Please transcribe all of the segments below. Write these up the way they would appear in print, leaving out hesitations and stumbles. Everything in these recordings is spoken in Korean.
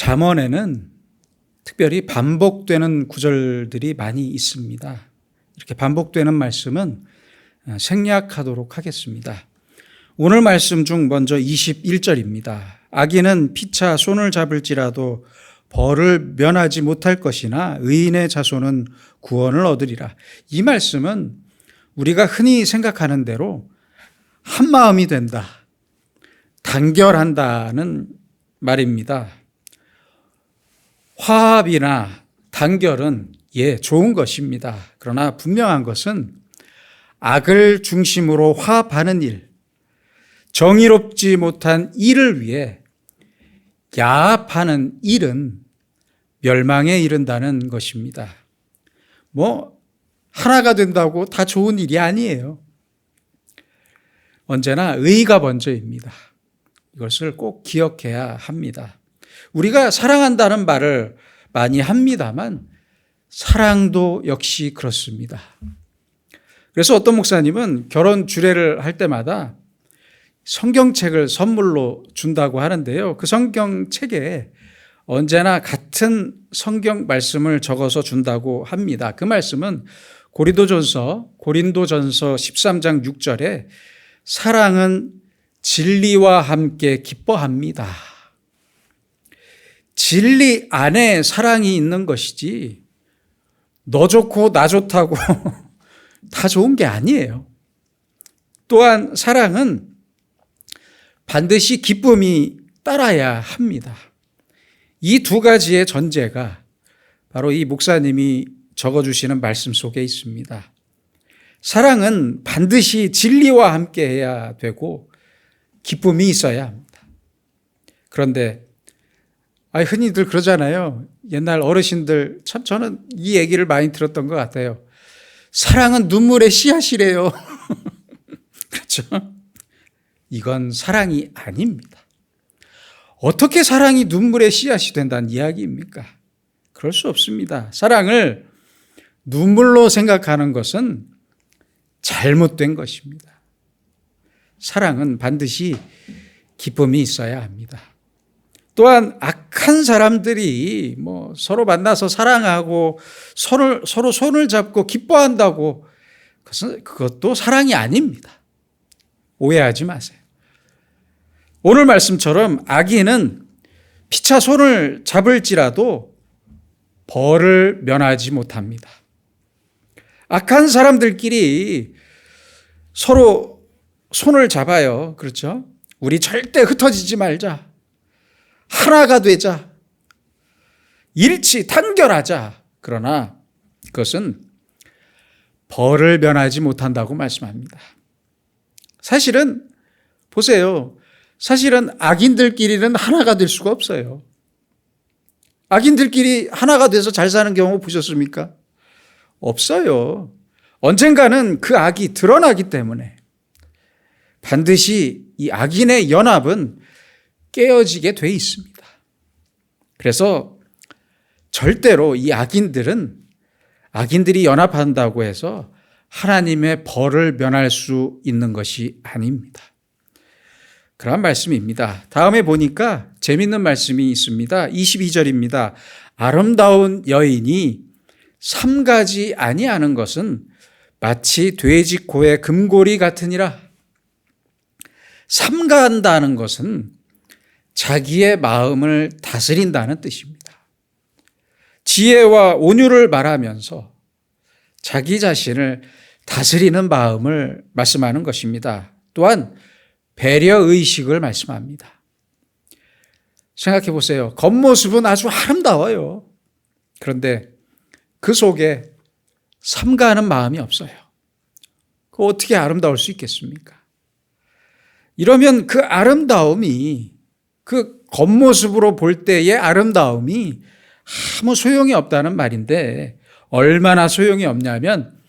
잠언에는 특별히 반복되는 구절들이 많이 있습니다. 이렇게 반복되는 말씀은 생략하도록 하겠습니다. 오늘 말씀 중 먼저 21절입니다. 악인은 피차 손을 잡을지라도 벌을 면하지 못할 것이나 의인의 자손은 구원을 얻으리라. 이 말씀은 우리가 흔히 생각하는 대로 한 마음이 된다, 단결한다는 말입니다. 화합이나 단결은 좋은 것입니다. 그러나 분명한 것은 악을 중심으로 화합하는 일, 정의롭지 못한 일을 위해 야합하는 일은 멸망에 이른다는 것입니다. 하나가 된다고 다 좋은 일이 아니에요. 언제나 의가 먼저입니다. 이것을 꼭 기억해야 합니다. 우리가 사랑한다는 말을 많이 합니다만 사랑도 역시 그렇습니다. 그래서 어떤 목사님은 결혼 주례를 할 때마다 성경책을 선물로 준다고 하는데요. 그 성경책에 언제나 같은 성경 말씀을 적어서 준다고 합니다. 그 말씀은 고린도전서 13장 6절에 사랑은 진리와 함께 기뻐합니다. 진리 안에 사랑이 있는 것이지 너 좋고 나 좋다고 다 좋은 게 아니에요. 또한 사랑은 반드시 기쁨이 따라야 합니다. 이 두 가지의 전제가 바로 이 목사님이 적어주시는 말씀 속에 있습니다. 사랑은 반드시 진리와 함께 해야 되고 기쁨이 있어야 합니다. 그런데 흔히들 그러잖아요. 옛날 어르신들, 참 저는 이 얘기를 많이 들었던 것 같아요. 사랑은 눈물의 씨앗이래요. 그렇죠? 이건 사랑이 아닙니다. 어떻게 사랑이 눈물의 씨앗이 된다는 이야기입니까? 그럴 수 없습니다. 사랑을 눈물로 생각하는 것은 잘못된 것입니다. 사랑은 반드시 기쁨이 있어야 합니다. 또한 악한 사람들이 서로 만나서 사랑하고 서로 손을 잡고 기뻐한다고 그것도 사랑이 아닙니다. 오해하지 마세요. 오늘 말씀처럼 악인은 피차 손을 잡을지라도 벌을 면하지 못합니다. 악한 사람들끼리 서로 손을 잡아요. 그렇죠? 우리 절대 흩어지지 말자. 하나가 되자. 일치, 단결하자. 그러나 그것은 벌을 면하지 못한다고 말씀합니다. 사실은 보세요. 사실은 악인들끼리는 하나가 될 수가 없어요. 악인들끼리 하나가 돼서 잘 사는 경우 보셨습니까? 없어요. 언젠가는 그 악이 드러나기 때문에 반드시 이 악인의 연합은 깨어지게 돼 있습니다. 그래서 절대로 이 악인들이 연합한다고 해서 하나님의 벌을 면할 수 있는 것이 아닙니다. 그런 말씀입니다. 다음에 보니까 재밌는 말씀이 있습니다. 22절입니다. 아름다운 여인이 삼가지 아니하는 것은 마치 돼지 코의 금고리 같으니라. 삼가한다는 것은 자기의 마음을 다스린다는 뜻입니다. 지혜와 온유를 말하면서 자기 자신을 다스리는 마음을 말씀하는 것입니다. 또한 배려의식을 말씀합니다. 생각해 보세요. 겉모습은 아주 아름다워요. 그런데 그 속에 삼가하는 마음이 없어요. 그 어떻게 아름다울 수 있겠습니까? 이러면 그 아름다움이, 그 겉모습으로 볼 때의 아름다움이 아무 소용이 없다는 말인데, 얼마나 소용이 없냐면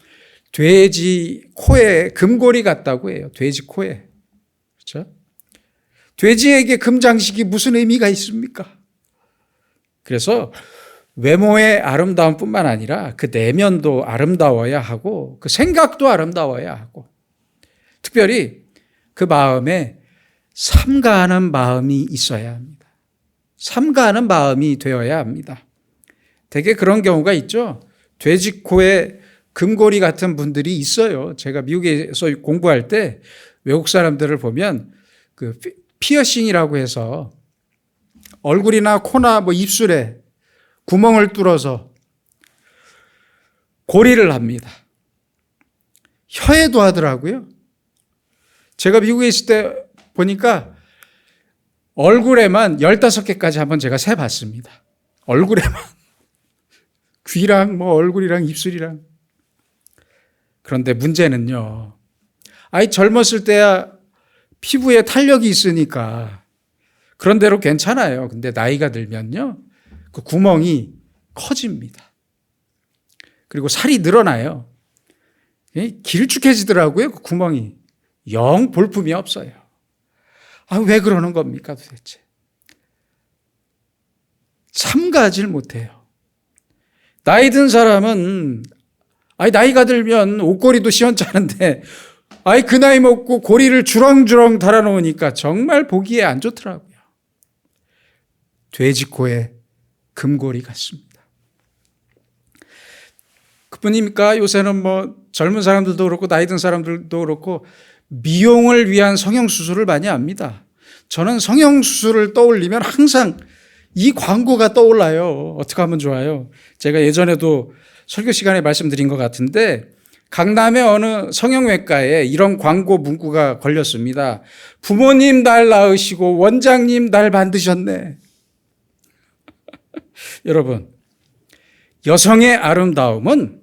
돼지 코에 금고리 같다고 해요. 돼지 코에. 그렇죠? 돼지에게 금장식이 무슨 의미가 있습니까? 그래서 외모의 아름다움뿐만 아니라 그 내면도 아름다워야 하고 그 생각도 아름다워야 하고 특별히 그 마음에 삼가하는 마음이 있어야 합니다. 삼가하는 마음이 되어야 합니다. 되게 그런 경우가 있죠. 돼지코에 금고리 같은 분들이 있어요. 제가 미국에서 공부할 때 외국 사람들을 보면 그 피어싱이라고 해서 얼굴이나 코나 뭐 입술에 구멍을 뚫어서 고리를 합니다. 혀에도 하더라고요. 제가 미국에 있을 때 보니까 얼굴에만 15개까지 한번 제가 세봤습니다. 얼굴에만. 귀랑 뭐 얼굴이랑 입술이랑. 그런데 문제는요. 젊었을 때야 피부에 탄력이 있으니까 그런 대로 괜찮아요. 근데 나이가 들면요. 그 구멍이 커집니다. 그리고 살이 늘어나요. 길쭉해지더라고요. 그 구멍이. 영 볼품이 없어요. 왜 그러는 겁니까 도대체? 삼가하질 못해요. 나이 든 사람은 나이가 들면 옷걸이도 시원찮은데 그 나이 먹고 고리를 주렁주렁 달아놓으니까 정말 보기에 안 좋더라고요. 돼지코에 금고리 같습니다. 그뿐입니까? 요새는 뭐 젊은 사람들도 그렇고 나이 든 사람들도 그렇고 미용을 위한 성형수술을 많이 합니다. 저는 성형수술을 떠올리면 항상 이 광고가 떠올라요. 어떻게 하면 좋아요? 제가 예전에도 설교 시간에 말씀드린 것 같은데 강남의 어느 성형외과에 이런 광고 문구가 걸렸습니다. 부모님 날 낳으시고 원장님 날 만드셨네. 여러분, 여성의 아름다움은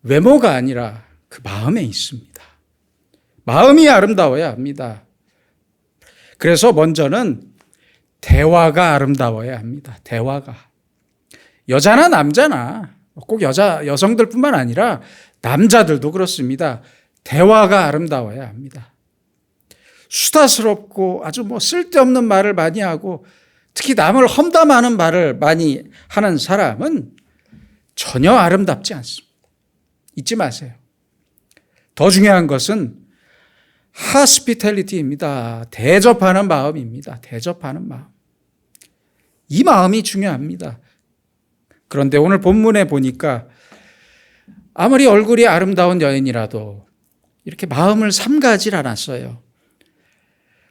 외모가 아니라 그 마음에 있습니다. 마음이 아름다워야 합니다. 그래서 먼저는 대화가 아름다워야 합니다. 대화가. 여자나 남자나 꼭 여성들뿐만 아니라 남자들도 그렇습니다. 대화가 아름다워야 합니다. 수다스럽고 아주 뭐 쓸데없는 말을 많이 하고 특히 남을 험담하는 말을 많이 하는 사람은 전혀 아름답지 않습니다. 잊지 마세요. 더 중요한 것은 hospitality입니다. 대접하는 마음입니다. 대접하는 마음. 이 마음이 중요합니다. 그런데 오늘 본문에 보니까 아무리 얼굴이 아름다운 여인이라도 이렇게 마음을 삼가하질 않았어요.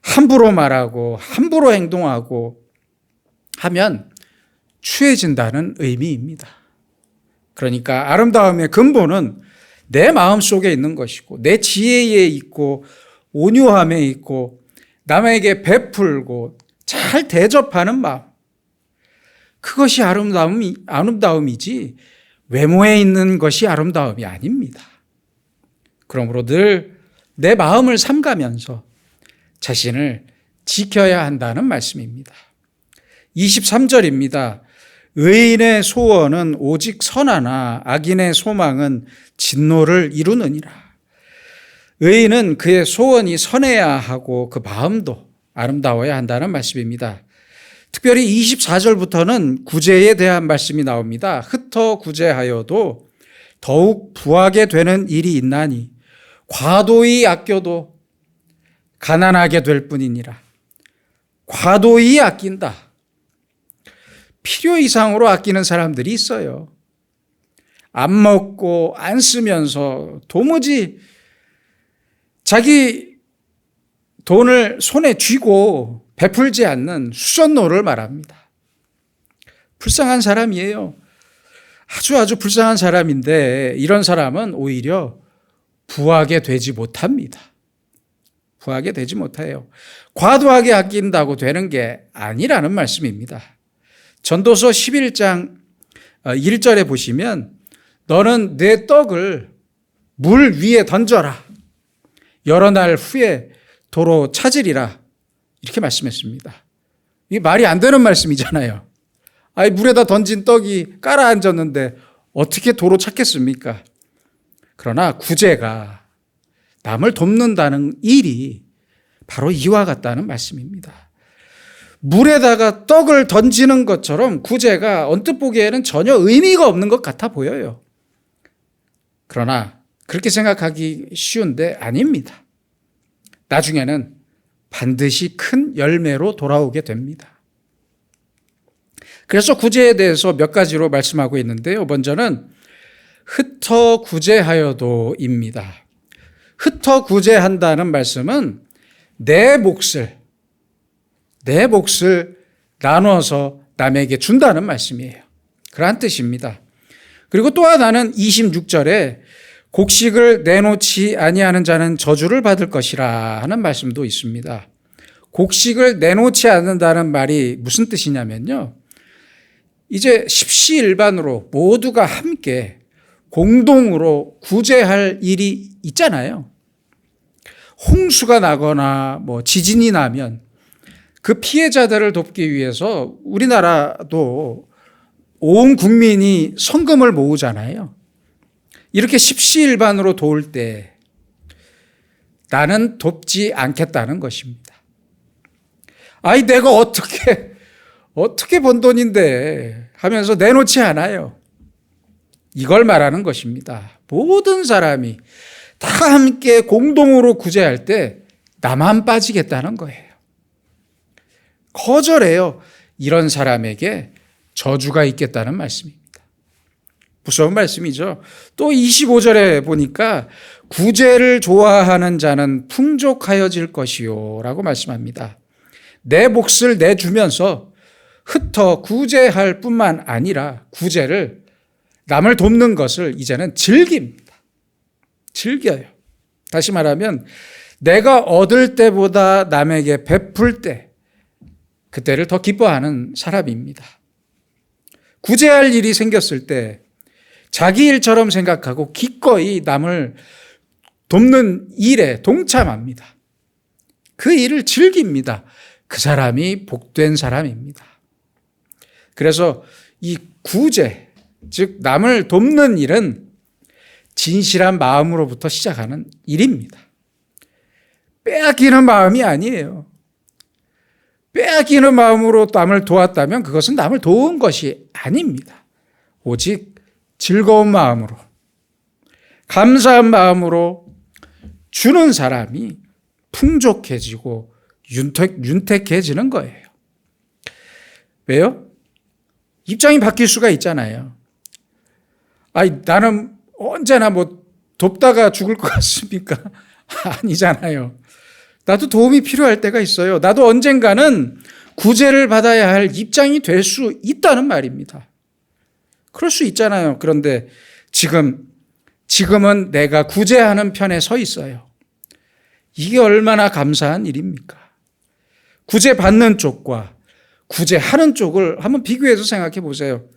함부로 말하고 함부로 행동하고 하면 추해진다는 의미입니다. 그러니까 아름다움의 근본은 내 마음 속에 있는 것이고 내 지혜에 있고 온유함에 있고 남에게 베풀고 잘 대접하는 마음. 그것이 아름다움이지 외모에 있는 것이 아름다움이 아닙니다. 그러므로 늘 내 마음을 삼가면서 자신을 지켜야 한다는 말씀입니다. 23절입니다. 의인의 소원은 오직 선하나 악인의 소망은 진노를 이루느니라. 의인은 그의 소원이 선해야 하고 그 마음도 아름다워야 한다는 말씀입니다. 특별히 24절부터는 구제에 대한 말씀이 나옵니다. 흩어 구제하여도 더욱 부하게 되는 일이 있나니 과도히 아껴도 가난하게 될 뿐이니라. 과도히 아낀다. 필요 이상으로 아끼는 사람들이 있어요. 안 먹고 안 쓰면서 도무지 자기 돈을 손에 쥐고 베풀지 않는 수전노를 말합니다. 불쌍한 사람이에요. 아주 불쌍한 사람인데 이런 사람은 오히려 부하게 되지 못합니다. 부하게 되지 못해요. 과도하게 아낀다고 되는 게 아니라는 말씀입니다. 전도서 11장 1절에 보시면 너는 내 떡을 물 위에 던져라. 여러 날 후에 도로 찾으리라. 이렇게 말씀했습니다. 이게 말이 안 되는 말씀이잖아요. 물에다 던진 떡이 깔아앉았는데 어떻게 도로 찾겠습니까? 그러나 구제가 남을 돕는다는 일이 바로 이와 같다는 말씀입니다. 물에다가 떡을 던지는 것처럼 구제가 언뜻 보기에는 전혀 의미가 없는 것 같아 보여요. 그러나 그렇게 생각하기 쉬운데 아닙니다. 나중에는 반드시 큰 열매로 돌아오게 됩니다. 그래서 구제에 대해서 몇 가지로 말씀하고 있는데요. 먼저는 흩어 구제하여도입니다. 흩어 구제한다는 말씀은 내 몫을 나눠서 남에게 준다는 말씀이에요. 그러한 뜻입니다. 그리고 또 하나는 26절에 곡식을 내놓지 아니하는 자는 저주를 받을 것이라 하는 말씀도 있습니다. 곡식을 내놓지 않는다는 말이 무슨 뜻이냐면요. 이제 십시일반으로 모두가 함께 공동으로 구제할 일이 있잖아요. 홍수가 나거나 지진이 나면 그 피해자들을 돕기 위해서 우리나라도 온 국민이 성금을 모으잖아요. 이렇게 십시일반으로 도울 때 나는 돕지 않겠다는 것입니다. 아이, 내가 어떻게 번 돈인데 하면서 내놓지 않아요. 이걸 말하는 것입니다. 모든 사람이 다 함께 공동으로 구제할 때 나만 빠지겠다는 거예요. 거절해요. 이런 사람에게 저주가 있겠다는 말씀입니다. 무서운 말씀이죠. 또 25절에 보니까 구제를 좋아하는 자는 풍족하여질 것이요 라고 말씀합니다. 내 몫을 내주면서 흩어 구제할 뿐만 아니라 구제를, 남을 돕는 것을 이제는 즐깁니다. 즐겨요. 다시 말하면 내가 얻을 때보다 남에게 베풀 때, 그때를 더 기뻐하는 사람입니다. 구제할 일이 생겼을 때 자기 일처럼 생각하고 기꺼이 남을 돕는 일에 동참합니다. 그 일을 즐깁니다. 그 사람이 복된 사람입니다. 그래서 이 구제, 즉 남을 돕는 일은 진실한 마음으로부터 시작하는 일입니다. 빼앗기는 마음이 아니에요. 빼앗기는 마음으로 남을 도왔다면 그것은 남을 도운 것이 아닙니다. 오직 즐거운 마음으로, 감사한 마음으로 주는 사람이 풍족해지고 윤택해지는 거예요. 왜요? 입장이 바뀔 수가 있잖아요. 나는 언제나 돕다가 죽을 것 같습니까? 아니잖아요. 나도 도움이 필요할 때가 있어요. 나도 언젠가는 구제를 받아야 할 입장이 될 수 있다는 말입니다. 그럴 수 있잖아요. 그런데 지금은 내가 구제하는 편에 서 있어요. 이게 얼마나 감사한 일입니까? 구제받는 쪽과 구제하는 쪽을 한번 비교해서 생각해 보세요.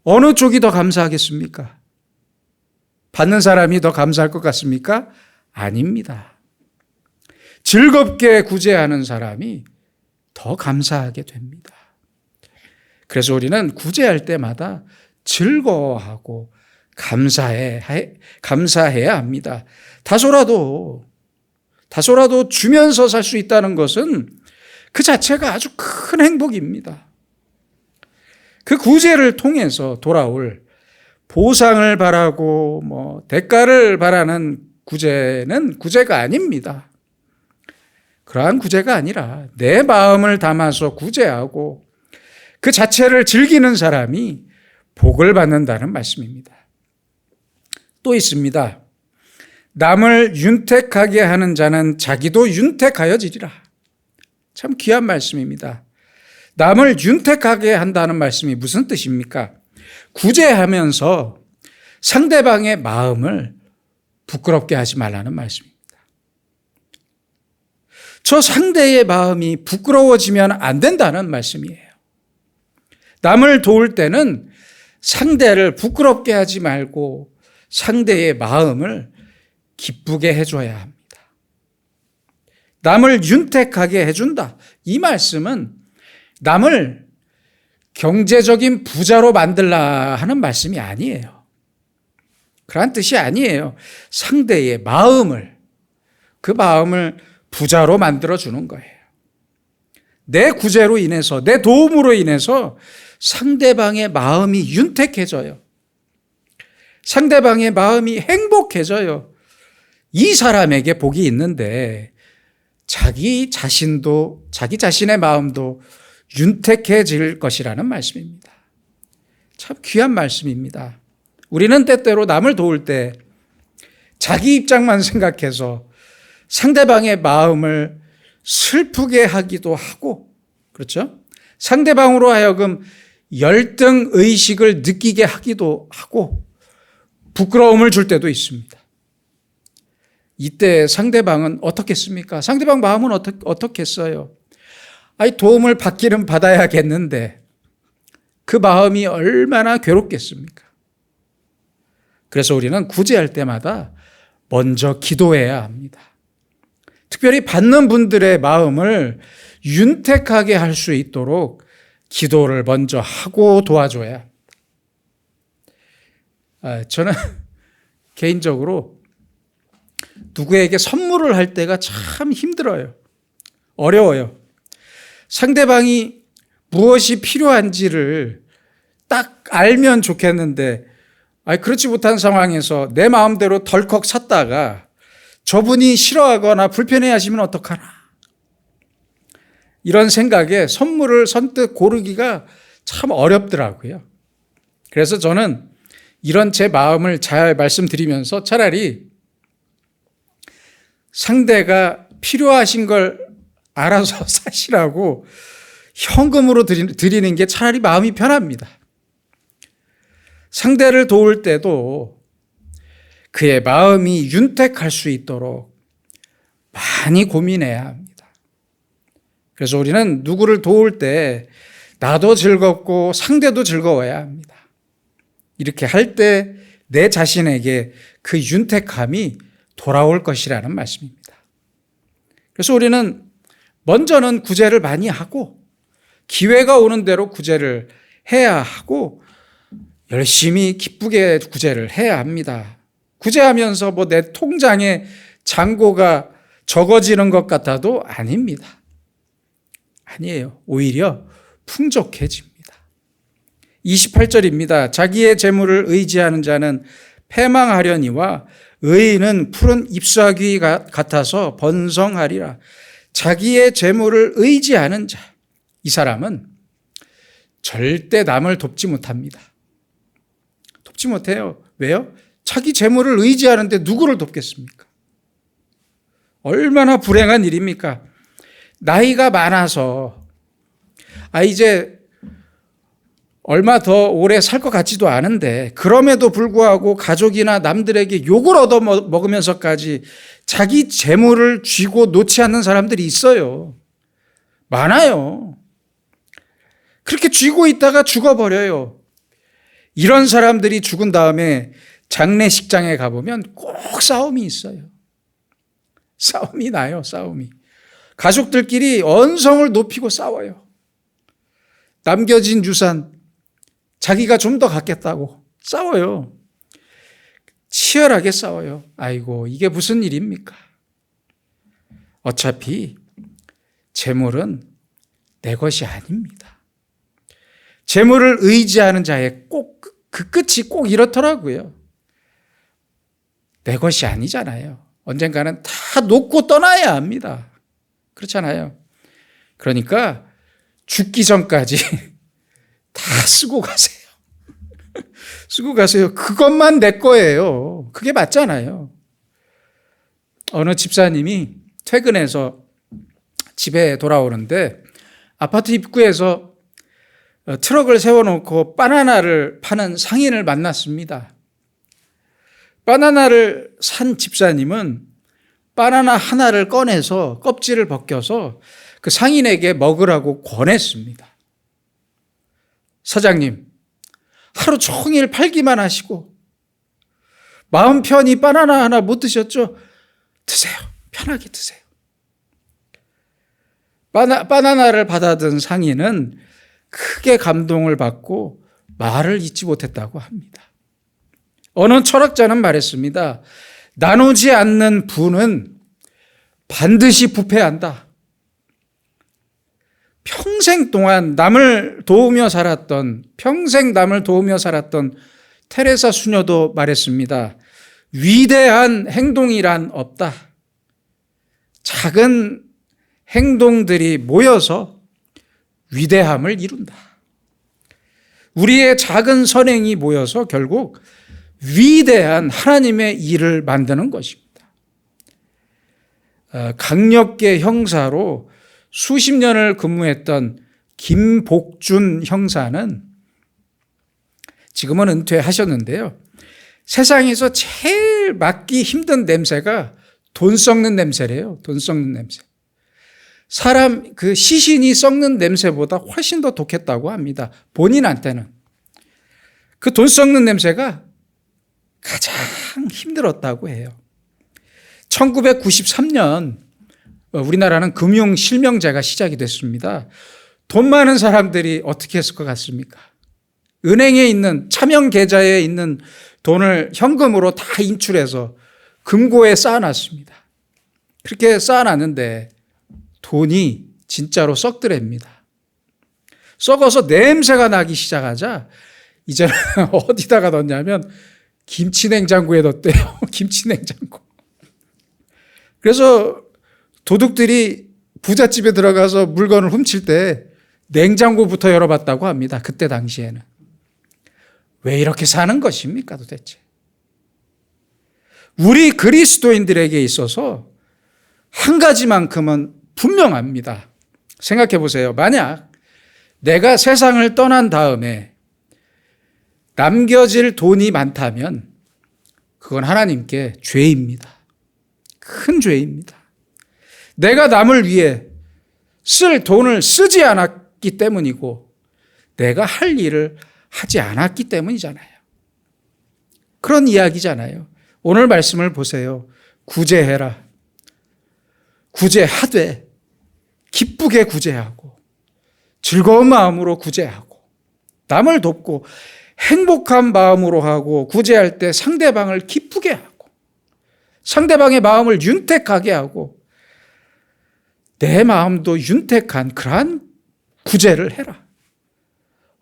어느 쪽이 더 감사하겠습니까? 받는 사람이 더 감사할 것 같습니까? 아닙니다. 즐겁게 구제하는 사람이 더 감사하게 됩니다. 그래서 우리는 구제할 때마다 즐거워하고 감사해야 합니다. 다소라도 주면서 살 수 있다는 것은 그 자체가 아주 큰 행복입니다. 그 구제를 통해서 돌아올 보상을 바라고 대가를 바라는 구제는 구제가 아닙니다. 그러한 구제가 아니라 내 마음을 담아서 구제하고 그 자체를 즐기는 사람이 복을 받는다는 말씀입니다. 또 있습니다. 남을 윤택하게 하는 자는 자기도 윤택하여지리라. 참 귀한 말씀입니다. 남을 윤택하게 한다는 말씀이 무슨 뜻입니까? 구제하면서 상대방의 마음을 부끄럽게 하지 말라는 말씀입니다. 저 상대의 마음이 부끄러워지면 안 된다는 말씀이에요. 남을 도울 때는 상대를 부끄럽게 하지 말고 상대의 마음을 기쁘게 해줘야 합니다. 남을 윤택하게 해준다. 이 말씀은 남을 경제적인 부자로 만들라 하는 말씀이 아니에요. 그런 뜻이 아니에요. 상대의 그 마음을 부자로 만들어주는 거예요. 내 구제로 인해서, 내 도움으로 인해서 상대방의 마음이 윤택해져요. 상대방의 마음이 행복해져요. 이 사람에게 복이 있는데 자기 자신의 마음도 윤택해질 것이라는 말씀입니다. 참 귀한 말씀입니다. 우리는 때때로 남을 도울 때 자기 입장만 생각해서 상대방의 마음을 슬프게 하기도 하고, 그렇죠? 상대방으로 하여금 열등 의식을 느끼게 하기도 하고 부끄러움을 줄 때도 있습니다. 이때 상대방은 어떻겠습니까? 상대방 마음은 어떻겠어요? 도움을 받기는 받아야겠는데 그 마음이 얼마나 괴롭겠습니까? 그래서 우리는 구제할 때마다 먼저 기도해야 합니다. 특별히 받는 분들의 마음을 윤택하게 할 수 있도록 기도를 먼저 하고 도와줘야 합니다. 저는 개인적으로 누구에게 선물을 할 때가 참 힘들어요. 어려워요. 상대방이 무엇이 필요한지를 딱 알면 좋겠는데 그렇지 못한 상황에서 내 마음대로 덜컥 샀다가 저분이 싫어하거나 불편해하시면 어떡하나. 이런 생각에 선물을 선뜻 고르기가 참 어렵더라고요. 그래서 저는 이런 제 마음을 잘 말씀드리면서 차라리 상대가 필요하신 걸 알아서 사시라고 현금으로 드리는 게 차라리 마음이 편합니다. 상대를 도울 때도 그의 마음이 윤택할 수 있도록 많이 고민해야 합니다. 그래서 우리는 누구를 도울 때 나도 즐겁고 상대도 즐거워야 합니다. 이렇게 할 때 내 자신에게 그 윤택함이 돌아올 것이라는 말씀입니다. 그래서 우리는 먼저는 구제를 많이 하고 기회가 오는 대로 구제를 해야 하고 열심히 기쁘게 구제를 해야 합니다. 구제하면서 내 통장에 잔고가 적어지는 것 같아도 아닙니다. 아니에요. 오히려 풍족해집니다. 28절입니다. 자기의 재물을 의지하는 자는 패망하려니와 의인은 푸른 잎사귀 같아서 번성하리라. 자기의 재물을 의지하는 자, 이 사람은 절대 남을 돕지 못합니다. 돕지 못해요. 왜요? 자기 재물을 의지하는데 누구를 돕겠습니까? 얼마나 불행한 일입니까? 나이가 많아서 이제 얼마 더 오래 살 것 같지도 않은데 그럼에도 불구하고 가족이나 남들에게 욕을 얻어먹으면서까지 자기 재물을 쥐고 놓지 않는 사람들이 있어요. 많아요. 그렇게 쥐고 있다가 죽어버려요. 이런 사람들이 죽은 다음에 장례식장에 가보면 꼭 싸움이 있어요. 싸움이 나요. 싸움이. 가족들끼리 언성을 높이고 싸워요. 남겨진 유산 자기가 좀 더 갖겠다고 싸워요. 치열하게 싸워요. 아이고, 이게 무슨 일입니까? 어차피 재물은 내 것이 아닙니다. 재물을 의지하는 자의 꼭 그 끝이 꼭 이렇더라고요. 내 것이 아니잖아요. 언젠가는 다 놓고 떠나야 합니다. 그렇잖아요. 그러니까 죽기 전까지 다 쓰고 가세요. 쓰고 가세요. 그것만 내 거예요. 그게 맞잖아요. 어느 집사님이 퇴근해서 집에 돌아오는데 아파트 입구에서 트럭을 세워놓고 바나나를 파는 상인을 만났습니다. 바나나를 산 집사님은 바나나 하나를 꺼내서 껍질을 벗겨서 그 상인에게 먹으라고 권했습니다. 사장님, 하루 종일 팔기만 하시고 마음 편히 바나나 하나 못 드셨죠? 드세요. 편하게 드세요. 바나나를 받아든 상인은 크게 감동을 받고 말을 잇지 못했다고 합니다. 어느 철학자는 말했습니다. 나누지 않는 부는 반드시 부패한다. 평생 남을 도우며 살았던 테레사 수녀도 말했습니다. 위대한 행동이란 없다. 작은 행동들이 모여서 위대함을 이룬다. 우리의 작은 선행이 모여서 결국 위대한 하나님의 일을 만드는 것입니다. 강력계 형사로 수십 년을 근무했던 김복준 형사는 지금은 은퇴하셨는데요. 세상에서 제일 맡기 힘든 냄새가 돈 썩는 냄새래요. 돈 썩는 냄새. 사람 그 시신이 썩는 냄새보다 훨씬 더 독했다고 합니다. 본인한테는. 그 돈 썩는 냄새가 가장 힘들었다고 해요. 1993년 우리나라는 금융 실명제가 시작이 됐습니다. 돈 많은 사람들이 어떻게 했을 것 같습니까? 은행에 있는 차명 계좌에 있는 돈을 현금으로 다 인출해서 금고에 쌓아놨습니다. 그렇게 쌓아놨는데 돈이 진짜로 썩더랍니다. 썩어서 냄새가 나기 시작하자 이제는 어디다가 넣냐면 김치냉장고에 넣었대요. 김치냉장고. 그래서 도둑들이 부잣집에 들어가서 물건을 훔칠 때 냉장고부터 열어봤다고 합니다. 그때 당시에는. 왜 이렇게 사는 것입니까 도대체? 우리 그리스도인들에게 있어서 한 가지만큼은 분명합니다. 생각해 보세요. 만약 내가 세상을 떠난 다음에 남겨질 돈이 많다면 그건 하나님께 죄입니다. 큰 죄입니다. 내가 남을 위해 쓸 돈을 쓰지 않았기 때문이고 내가 할 일을 하지 않았기 때문이잖아요. 그런 이야기잖아요. 오늘 말씀을 보세요. 구제해라. 구제하되 기쁘게 구제하고 즐거운 마음으로 구제하고 남을 돕고 행복한 마음으로 하고 구제할 때 상대방을 기쁘게 하고 상대방의 마음을 윤택하게 하고 내 마음도 윤택한 그러한 구제를 해라.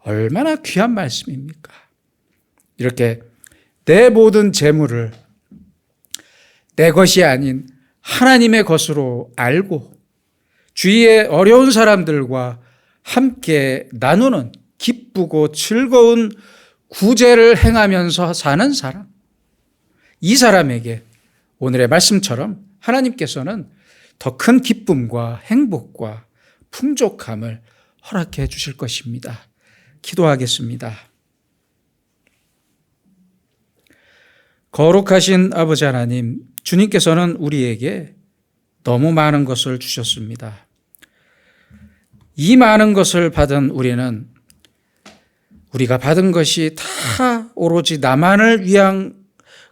얼마나 귀한 말씀입니까? 이렇게 내 모든 재물을 내 것이 아닌 하나님의 것으로 알고 주위의 어려운 사람들과 함께 나누는 기쁘고 즐거운 구제를 행하면서 사는 사람. 이 사람에게 오늘의 말씀처럼 하나님께서는 더 큰 기쁨과 행복과 풍족함을 허락해 주실 것입니다. 기도하겠습니다. 거룩하신 아버지 하나님, 주님께서는 우리에게 너무 많은 것을 주셨습니다. 이 많은 것을 받은 우리는 우리가 받은 것이 다 오로지 나만을 위한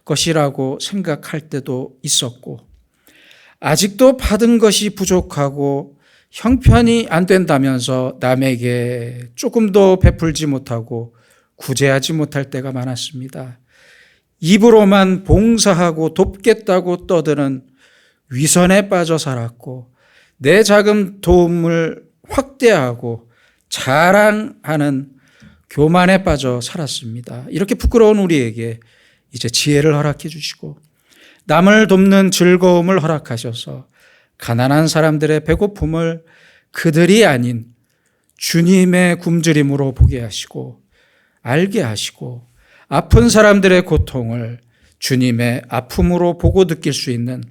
것이라고 생각할 때도 있었고 아직도 받은 것이 부족하고 형편이 안 된다면서 남에게 조금 더 베풀지 못하고 구제하지 못할 때가 많았습니다. 입으로만 봉사하고 돕겠다고 떠드는 위선에 빠져 살았고 내 작은 도움을 확대하고 자랑하는 교만에 빠져 살았습니다. 이렇게 부끄러운 우리에게 이제 지혜를 허락해 주시고 남을 돕는 즐거움을 허락하셔서 가난한 사람들의 배고픔을 그들이 아닌 주님의 굶주림으로 보게 하시고 알게 하시고 아픈 사람들의 고통을 주님의 아픔으로 보고 느낄 수 있는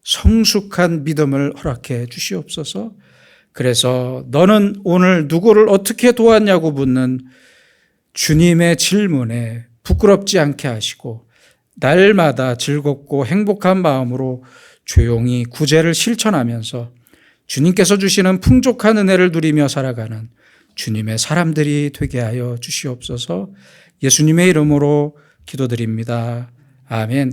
성숙한 믿음을 허락해 주시옵소서. 그래서 너는 오늘 누구를 어떻게 도왔냐고 묻는 주님의 질문에 부끄럽지 않게 하시고 날마다 즐겁고 행복한 마음으로 조용히 구제를 실천하면서 주님께서 주시는 풍족한 은혜를 누리며 살아가는 주님의 사람들이 되게 하여 주시옵소서. 예수님의 이름으로 기도드립니다. 아멘.